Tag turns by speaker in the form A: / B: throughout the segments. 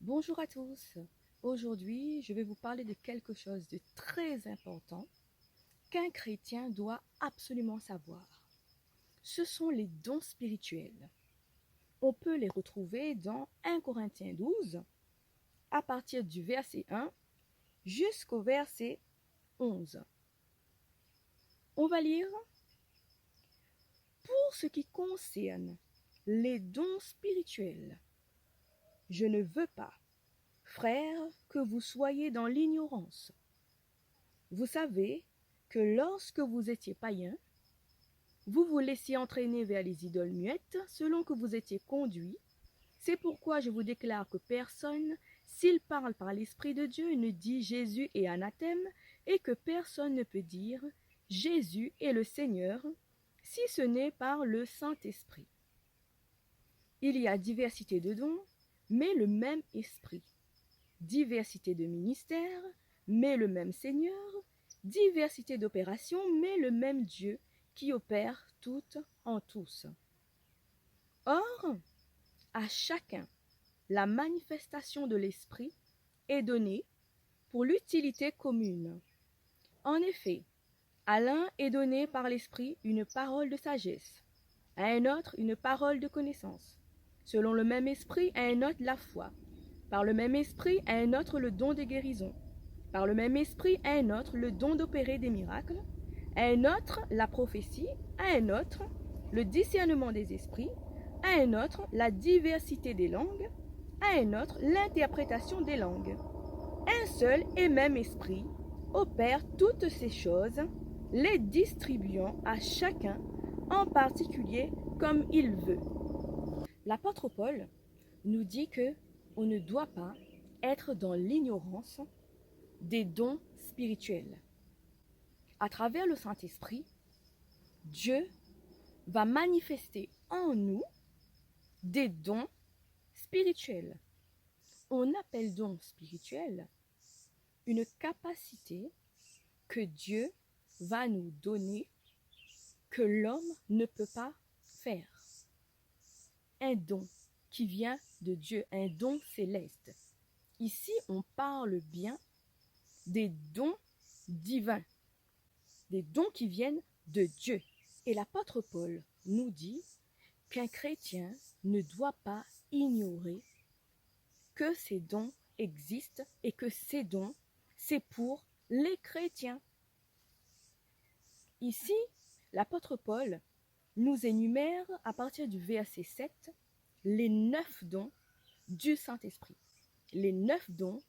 A: Bonjour à tous. Aujourd'hui, je vais vous parler de quelque chose de très important qu'un chrétien doit absolument savoir. Ce sont les dons spirituels. On peut les retrouver dans 1 Corinthiens 12, à partir du verset 1 jusqu'au verset 11. On va lire. Pour ce qui concerne les dons spirituels, je ne veux pas, frères, que vous soyez dans l'ignorance. Vous savez que lorsque vous étiez païens, vous vous laissiez entraîner vers les idoles muettes selon que vous étiez conduits. C'est pourquoi je vous déclare que personne, s'il parle par l'Esprit de Dieu, ne dit Jésus est anathème, et que personne ne peut dire Jésus est le Seigneur, si ce n'est par le Saint-Esprit. Il y a diversité de dons, mais le même Esprit. Diversité de ministères, mais le même Seigneur. Diversité d'opérations, mais le même Dieu qui opère toutes en tous. Or, à chacun, la manifestation de l'Esprit est donnée pour l'utilité commune. En effet, à l'un est donnée par l'Esprit une parole de sagesse, à un autre une parole de connaissance, selon le même Esprit à un autre la foi, par le même Esprit à un autre le don de guérison, par le même Esprit à un autre le don d'opérer des miracles, à un autre la prophétie, à un autre le discernement des esprits, à un autre la diversité des langues, à un autre l'interprétation des langues. Un seul et même Esprit opère toutes ces choses, les distribuant à chacun en particulier comme il veut. L'apôtre Paul nous dit que on ne doit pas être dans l'ignorance des dons spirituels. À travers le Saint-Esprit, Dieu va manifester en nous des dons spirituels. On appelle don spirituel une capacité que Dieu va nous donner que l'homme ne peut pas faire. Un don qui vient de Dieu, un don céleste. Ici, on parle bien des dons divins, des dons qui viennent de Dieu. Et l'apôtre Paul nous dit qu'un chrétien ne doit pas ignorer que ces dons existent et que ces dons, c'est pour les chrétiens. Ici, l'apôtre Paul nous énumère à partir du verset 7 les 9 dons du Saint-Esprit. Les 9 dons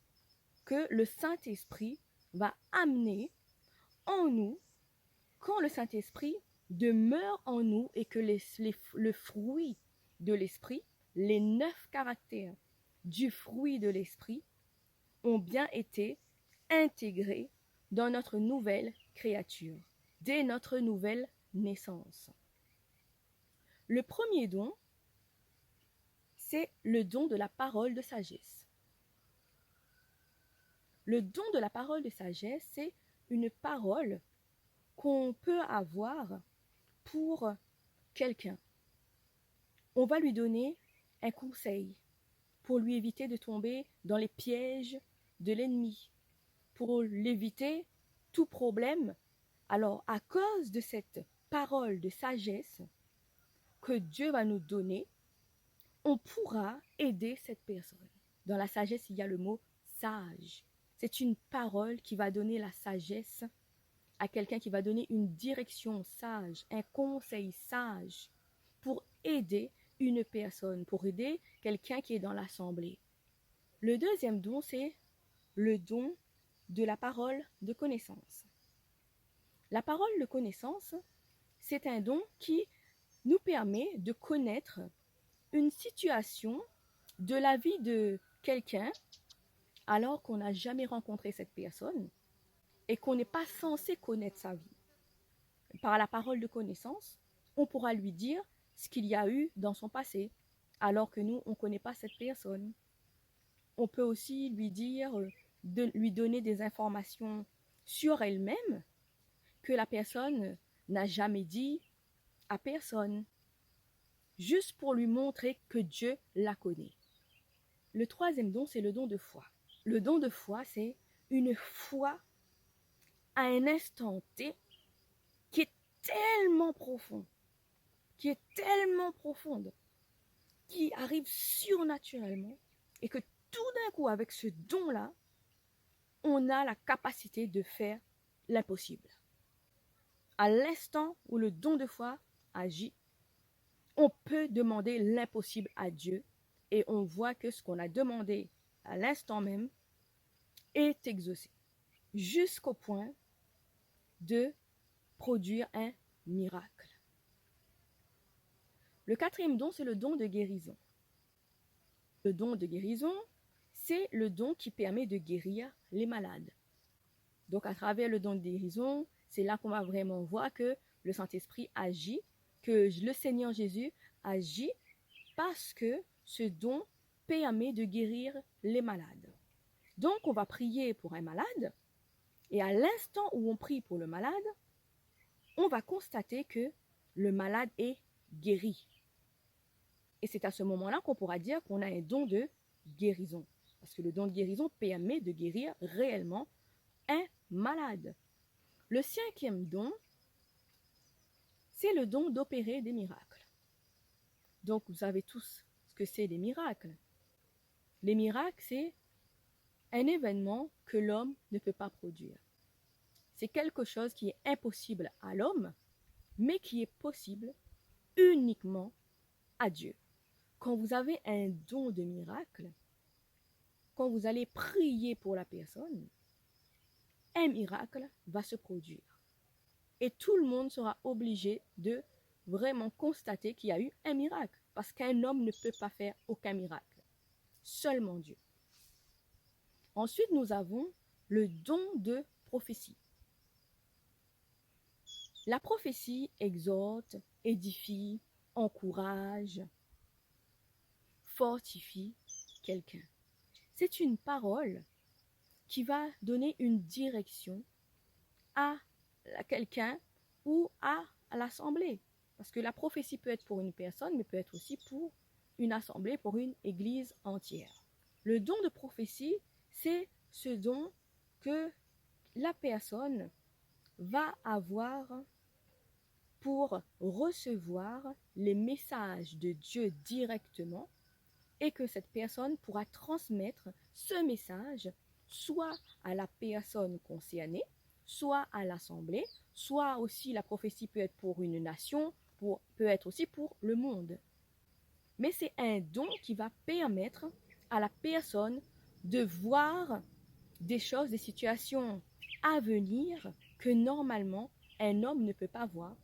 A: que le Saint-Esprit va amener en nous quand le Saint-Esprit demeure en nous et que le fruit de l'Esprit, les 9 caractères du fruit de l'Esprit ont bien été intégrés dans notre nouvelle créature, dès notre nouvelle naissance. Le premier don, c'est le don de la parole de sagesse. Le don de la parole de sagesse, c'est une parole qu'on peut avoir pour quelqu'un. On va lui donner un conseil pour lui éviter de tomber dans les pièges de l'ennemi, pour l'éviter tout problème. Alors, à cause de cette parole de sagesse que Dieu va nous donner, on pourra aider cette personne. Dans la sagesse, il y a le mot sage. C'est une parole qui va donner la sagesse à quelqu'un, qui va donner une direction sage, un conseil sage pour aider une personne, pour aider quelqu'un qui est dans l'assemblée. Le deuxième don, c'est le don de la parole de connaissance. La parole de connaissance, c'est un don qui nous permet de connaître une situation de la vie de quelqu'un alors qu'on n'a jamais rencontré cette personne et qu'on n'est pas censé connaître sa vie. Par la parole de connaissance, on pourra lui dire ce qu'il y a eu dans son passé, alors que nous, on ne connaît pas cette personne. On peut aussi lui dire, lui donner des informations sur elle-même que la personne n'a jamais dit à personne, juste pour lui montrer que Dieu la connaît. Le troisième don, c'est le don de foi. Le don de foi, c'est une foi à un instant T qui est tellement profond, qui est tellement profonde, qui arrive surnaturellement et que tout d'un coup, avec ce don-là, on a la capacité de faire l'impossible. À l'instant où le don de foi agit, on peut demander l'impossible à Dieu et on voit que ce qu'on a demandé à l'instant même est exaucé, jusqu'au point de produire un miracle. Le quatrième don, c'est le don de guérison. Le don de guérison, c'est le don qui permet de guérir les malades. Donc, à travers le don de guérison, c'est là qu'on va vraiment voir que le Saint-Esprit agit, que le Seigneur Jésus agit parce que ce don permet de guérir les malades. Donc, on va prier pour un malade et à l'instant où on prie pour le malade, on va constater que le malade est guéri. Et c'est à ce moment-là qu'on pourra dire qu'on a un don de guérison. Parce que le don de guérison permet de guérir réellement un malade. Le cinquième don, c'est le don d'opérer des miracles. Donc, vous savez tous ce que c'est des miracles. Les miracles, c'est un événement que l'homme ne peut pas produire. C'est quelque chose qui est impossible à l'homme, mais qui est possible uniquement à Dieu. Quand vous avez un don de miracle, quand vous allez prier pour la personne, un miracle va se produire. Et tout le monde sera obligé de vraiment constater qu'il y a eu un miracle, parce qu'un homme ne peut pas faire aucun miracle. Seulement Dieu. Ensuite, nous avons le don de prophétie. La prophétie exhorte, édifie, encourage, fortifie quelqu'un. C'est une parole qui va donner une direction à quelqu'un ou à l'assemblée. Parce que la prophétie peut être pour une personne, mais peut être aussi pour une assemblée, pour une église entière. Le don de prophétie, c'est ce don que la personne va avoir pour recevoir les messages de Dieu directement et que cette personne pourra transmettre ce message soit à la personne concernée, soit à l'assemblée, soit aussi la prophétie peut être pour une nation, peut être aussi pour le monde. Mais c'est un don qui va permettre à la personne de voir des choses, des situations à venir que normalement un homme ne peut pas voir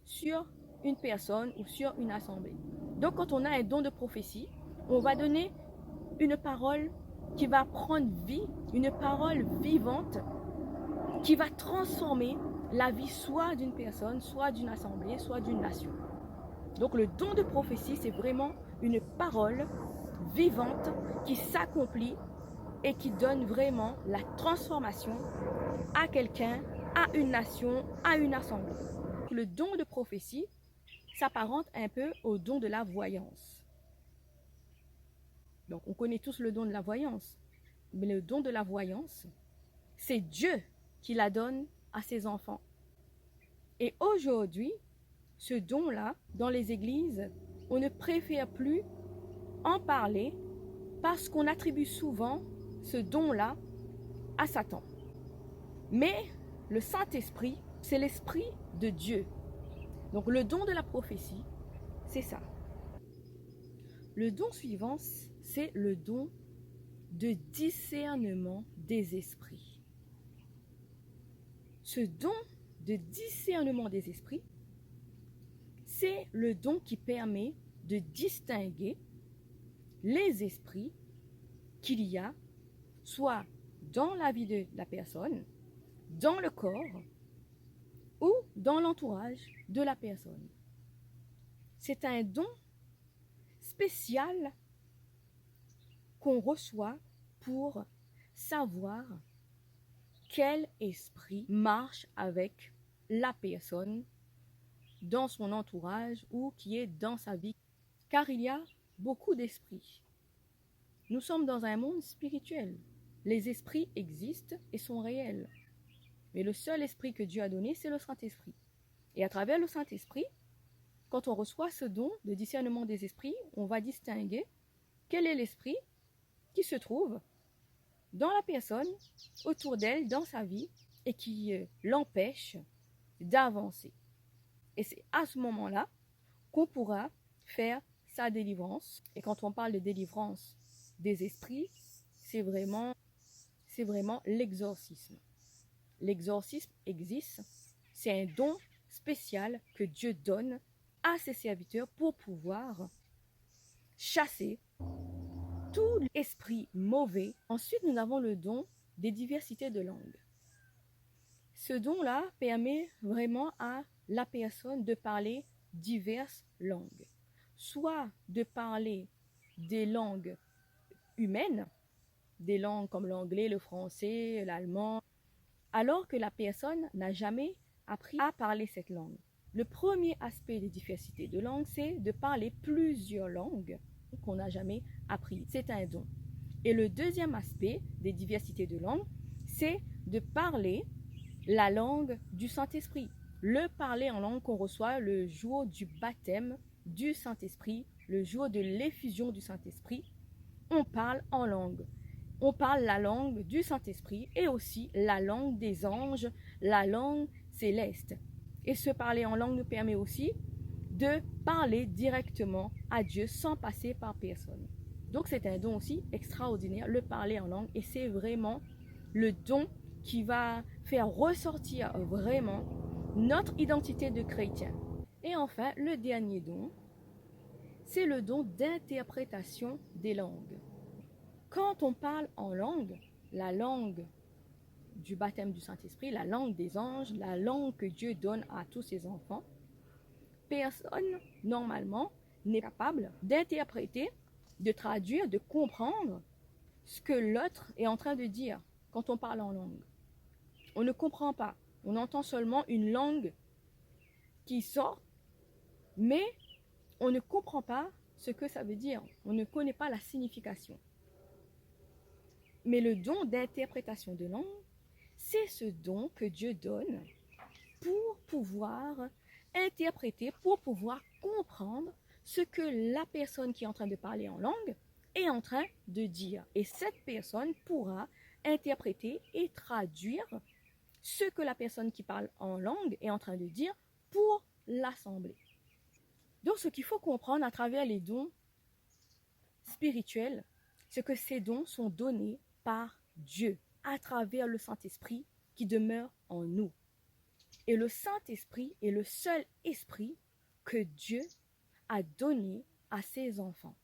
A: sur une personne ou sur une assemblée. Donc quand on a un don de prophétie, on va donner une parole qui va prendre vie, une parole vivante qui va transformer la vie soit d'une personne, soit d'une assemblée, soit d'une nation. Donc le don de prophétie, c'est vraiment une parole vivante qui s'accomplit et qui donne vraiment la transformation à quelqu'un, à une nation, à une assemblée. Le don de prophétie s'apparente un peu au don de la voyance. Donc on connaît tous le don de la voyance, mais le don de la voyance, c'est Dieu qui la donne à ses enfants. Et aujourd'hui, ce don-là, dans les églises, on ne préfère plus en parler parce qu'on attribue souvent ce don-là à Satan. Mais le Saint-Esprit, c'est l'Esprit de Dieu. Donc le don de la prophétie, c'est ça. Le don suivant, c'est le don de discernement des esprits. Ce don de discernement des esprits, c'est le don qui permet de distinguer les esprits qu'il y a soit dans la vie de la personne, dans le corps ou dans l'entourage de la personne. C'est un don spécial qu'on reçoit pour savoir quel esprit marche avec la personne dans son entourage ou qui est dans sa vie. Car il y a beaucoup d'esprits. Nous sommes dans un monde spirituel. Les esprits existent et sont réels. Mais le seul esprit que Dieu a donné, c'est le Saint-Esprit. Et à travers le Saint-Esprit, quand on reçoit ce don de discernement des esprits, on va distinguer quel est l'esprit qui se trouve dans la personne, autour d'elle, dans sa vie, et qui l'empêche d'avancer. Et c'est à ce moment-là qu'on pourra faire sa délivrance. Et quand on parle de délivrance des esprits, c'est vraiment l'exorcisme. L'exorcisme existe, c'est un don spécial que Dieu donne à ses serviteurs pour pouvoir chasser tout esprit mauvais. Ensuite, nous avons le don des diversités de langues. Ce don-là permet vraiment à la personne de parler diverses langues, soit de parler des langues humaines, des langues comme l'anglais, le français, l'allemand, alors que la personne n'a jamais appris à parler cette langue. Le premier aspect des diversités de langues, c'est de parler plusieurs langues qu'on n'a jamais appris. C'est un don. Et le deuxième aspect des diversités de langues, c'est de parler la langue du Saint-Esprit. Le parler en langue qu'on reçoit le jour du baptême du Saint-Esprit, le jour de l'effusion du Saint-Esprit, on parle en langue. On parle la langue du Saint-Esprit et aussi la langue des anges, la langue céleste. Et ce parler en langue nous permet aussi de parler directement à Dieu sans passer par personne. Donc c'est un don aussi extraordinaire, le parler en langue, et c'est vraiment le don qui va faire ressortir vraiment notre identité de chrétien. Et enfin, le dernier don, c'est le don d'interprétation des langues. Quand on parle en langue, la langue du baptême du Saint-Esprit, la langue des anges, la langue que Dieu donne à tous ses enfants, personne, normalement, n'est capable d'interpréter, de traduire, de comprendre ce que l'autre est en train de dire quand on parle en langue. On ne comprend pas. On entend seulement une langue qui sort, mais on ne comprend pas ce que ça veut dire. On ne connaît pas la signification. Mais le don d'interprétation de langue, c'est ce don que Dieu donne pour pouvoir interpréter, pour pouvoir comprendre ce que la personne qui est en train de parler en langue est en train de dire. Et cette personne pourra interpréter et traduire ce que la personne qui parle en langue est en train de dire pour l'assembler. Donc ce qu'il faut comprendre à travers les dons spirituels, c'est que ces dons sont donnés par Dieu à travers le Saint-Esprit qui demeure en nous. Et le Saint-Esprit est le seul esprit que Dieu a donné à ses enfants.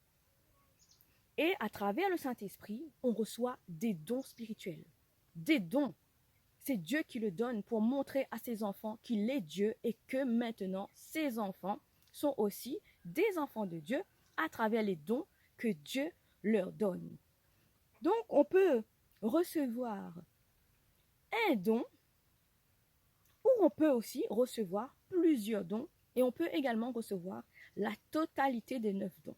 A: Et à travers le Saint-Esprit, on reçoit des dons spirituels. Des dons. C'est Dieu qui le donne pour montrer à ses enfants qu'il est Dieu et que maintenant, ses enfants sont aussi des enfants de Dieu à travers les dons que Dieu leur donne. Donc, on peut recevoir un don ou on peut aussi recevoir plusieurs dons et on peut également recevoir la totalité des 9 dons.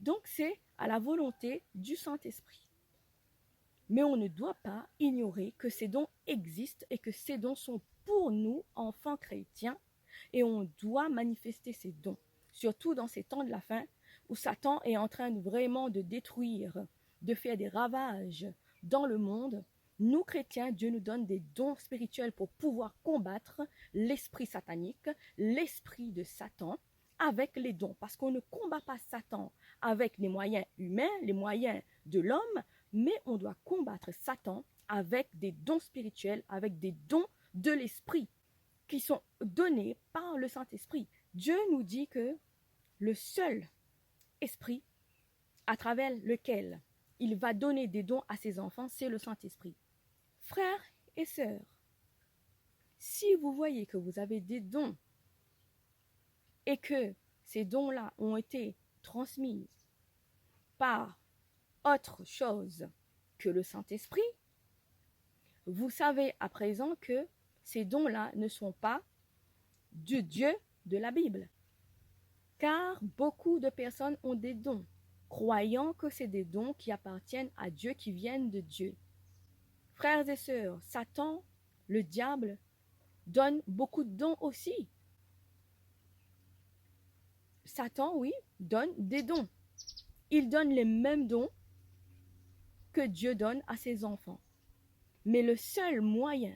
A: Donc, c'est à la volonté du Saint-Esprit. Mais on ne doit pas ignorer que ces dons existent et que ces dons sont pour nous, enfants chrétiens, et on doit manifester ces dons, surtout dans ces temps de la fin où Satan est en train vraiment de détruire, de faire des ravages dans le monde. Nous, chrétiens, Dieu nous donne des dons spirituels pour pouvoir combattre l'esprit satanique, l'esprit de Satan, avec les dons. Parce qu'on ne combat pas Satan avec les moyens humains, les moyens de l'homme, mais on doit combattre Satan avec des dons spirituels, avec des dons de l'esprit qui sont donnés par le Saint-Esprit. Dieu nous dit que le seul esprit à travers lequel il va donner des dons à ses enfants, c'est le Saint-Esprit. Frères et sœurs, si vous voyez que vous avez des dons et que ces dons-là ont été transmis par autre chose que le Saint-Esprit, vous savez à présent que ces dons-là ne sont pas du Dieu de la Bible. Car beaucoup de personnes ont des dons croyant que c'est des dons qui appartiennent à Dieu, qui viennent de Dieu. Frères et sœurs, Satan, le diable, donne beaucoup de dons aussi. Satan, oui, donne des dons. Il donne les mêmes dons que Dieu donne à ses enfants. Mais le seul moyen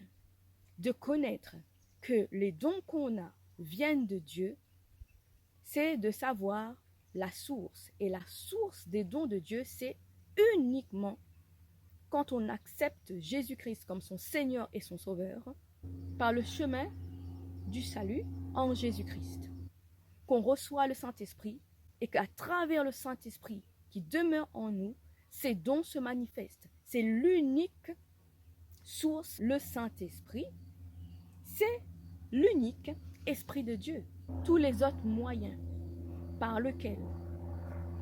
A: de connaître que les dons qu'on a viennent de Dieu, c'est de savoir la source. Et la source des dons de Dieu, c'est uniquement quand on accepte Jésus-Christ comme son Seigneur et son Sauveur, par le chemin du salut en Jésus-Christ, qu'on reçoit le Saint-Esprit et qu'à travers le Saint-Esprit qui demeure en nous, ces dons se manifestent. C'est l'unique source, le Saint-Esprit, c'est l'unique Esprit de Dieu. Tous les autres moyens par lesquels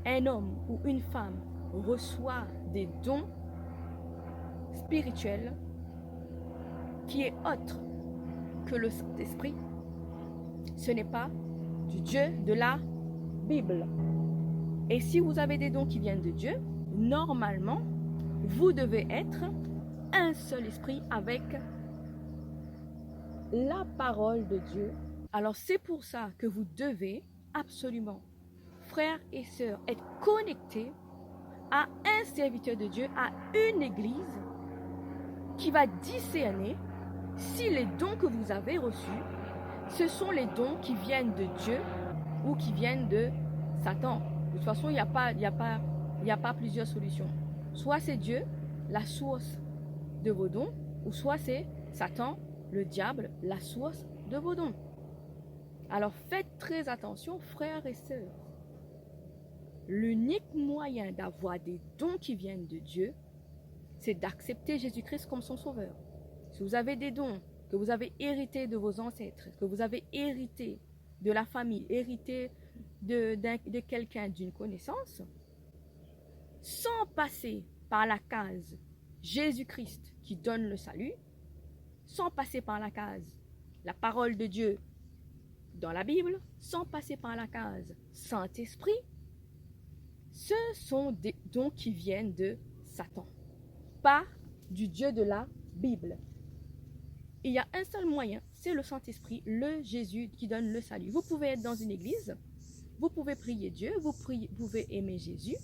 A: un homme ou une femme reçoit des dons spirituels qui est autre que le Saint-Esprit, ce n'est pas du Dieu de la Bible. Et si vous avez des dons qui viennent de Dieu, normalement, vous devez être un seul esprit avec la parole de Dieu. Alors c'est pour ça que vous devez absolument, frères et sœurs, être connectés à un serviteur de Dieu, à une église qui va discerner si les dons que vous avez reçus, ce sont les dons qui viennent de Dieu ou qui viennent de Satan. De toute façon, il n'y a pas plusieurs solutions. Soit c'est Dieu, la source de vos dons, ou soit c'est Satan, le diable, la source de vos dons. Alors faites très attention, frères et sœurs. L'unique moyen d'avoir des dons qui viennent de Dieu, c'est d'accepter Jésus-Christ comme son sauveur. Si vous avez des dons que vous avez hérités de vos ancêtres, que vous avez hérités de la famille, hérités de quelqu'un, d'une connaissance, sans passer par la case Jésus-Christ qui donne le salut, sans passer par la case la parole de Dieu dans la Bible, sans passer par la case Saint-Esprit, ce sont des dons qui viennent de Satan, pas du Dieu de la Bible. Il y a un seul moyen, c'est le Saint-Esprit, le Jésus qui donne le salut. Vous pouvez être dans une église, vous pouvez prier Dieu, vous pouvez aimer Jésus,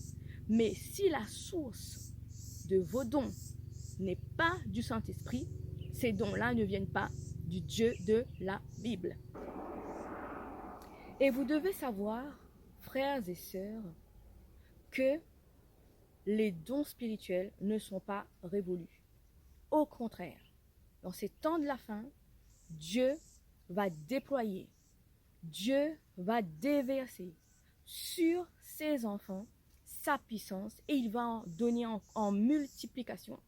A: mais si la source de vos dons n'est pas du Saint-Esprit, ces dons-là ne viennent pas du Dieu de la Bible. Et vous devez savoir, frères et sœurs, que les dons spirituels ne sont pas révolus. Au contraire, dans ces temps de la fin, Dieu va déployer, Dieu va déverser sur ses enfants sa puissance et il va en donner en multiplication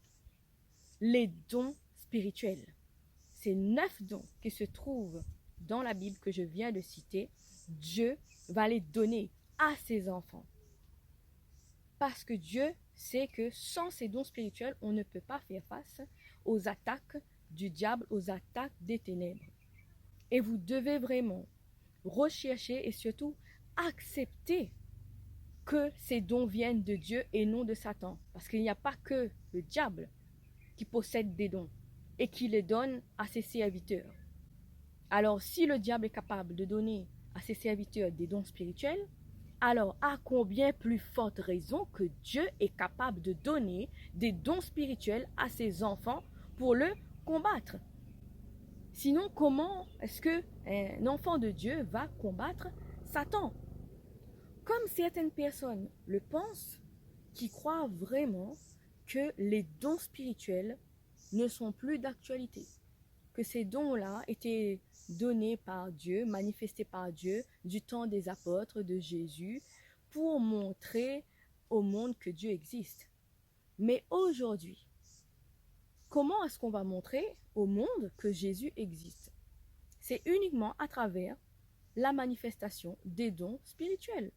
A: les dons spirituels. Ces 9 dons qui se trouvent dans la Bible que je viens de citer, Dieu va les donner à ses enfants. Parce que Dieu sait que sans ces dons spirituels, on ne peut pas faire face aux attaques du diable, aux attaques des ténèbres. Et vous devez vraiment rechercher et surtout accepter que ces dons viennent de Dieu et non de Satan. Parce qu'il n'y a pas que le diable qui possède des dons et qui les donne à ses serviteurs. Alors si le diable est capable de donner à ses serviteurs des dons spirituels, alors à combien plus forte raison que Dieu est capable de donner des dons spirituels à ses enfants pour le combattre. Sinon, comment est-ce qu'un enfant de Dieu va combattre Satan? Comme certaines personnes le pensent, qui croient vraiment que les dons spirituels ne sont plus d'actualité, que ces dons-là étaient donnés par Dieu, manifestés par Dieu du temps des apôtres de Jésus pour montrer au monde que Dieu existe. Mais aujourd'hui, comment est-ce qu'on va montrer au monde que Jésus existe? C'est uniquement à travers la manifestation des dons spirituels.